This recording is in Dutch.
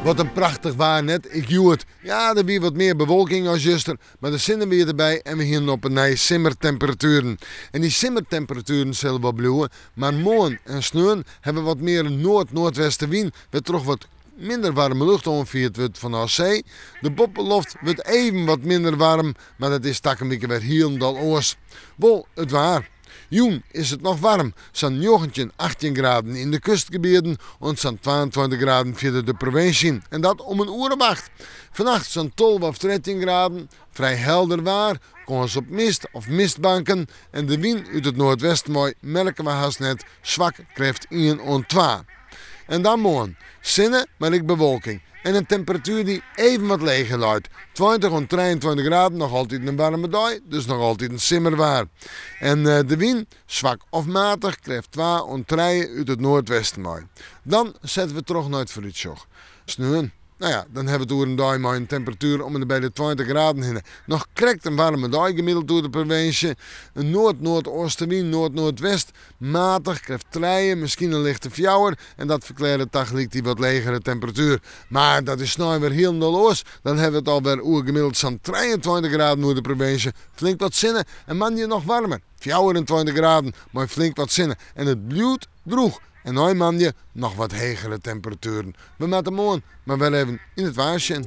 Wat een prachtig waar net. Ik joe het. Ja, er weer wat meer bewolking als gisteren. Maar er zitten weer erbij en we gaan op een nieuwe simmertemperaturen. En die simmertemperaturen zullen wel blijven. Maar morgen en sneeuwen hebben we wat meer een noord-noordwestenwind. Met toch wat minder warme lucht ongeveer van de zee. De boppenloft wordt even wat minder warm. Maar dat is tak een beetje weer heel oors. Wel, het waar. Jong is het nog warm, zo'n 19, 18 graden in de kustgebieden en zo'n 22 graden verder de provincie. En dat om een uur of 8. Vannacht zo'n 12 of 13 graden, vrij helder waar, kans op mist of mistbanken. En de wind uit het noordwesten mooi merken we haast net, zwak krijgt 1 en 2. En dan morgen, zinnen, maar ik bewolking. En een temperatuur die even wat leger luidt. 20 en 23 graden, nog altijd een warme dag, dus nog altijd een simmerwaar. En de wind, zwak of matig, krijgt 2 en 3 uit het noordwesten mooi. Dan zetten we terug naar het vooruitzicht. Sneeuwen. Nou ja, dan hebben we door een dag maar een temperatuur om en bij de 20 graden heen. Nog krijgt een warme dag gemiddeld door de provincie. Een noord-noordoostenwind, noord-noordwest. Matig, krijgt treien, misschien een lichte fjouwer. En dat verklaart de dag ligt die wat legere temperatuur. Maar dat is snel weer heel los. Dan hebben we het alweer gemiddeld zo'n 23 graden door de provincie. Flink wat zinnen en man je nog warmer. 24 graden, maar flink wat zinnen. En het blijft droeg. En nu man je nog wat hegere temperaturen. We moeten morgen maar wel even in het waarsje.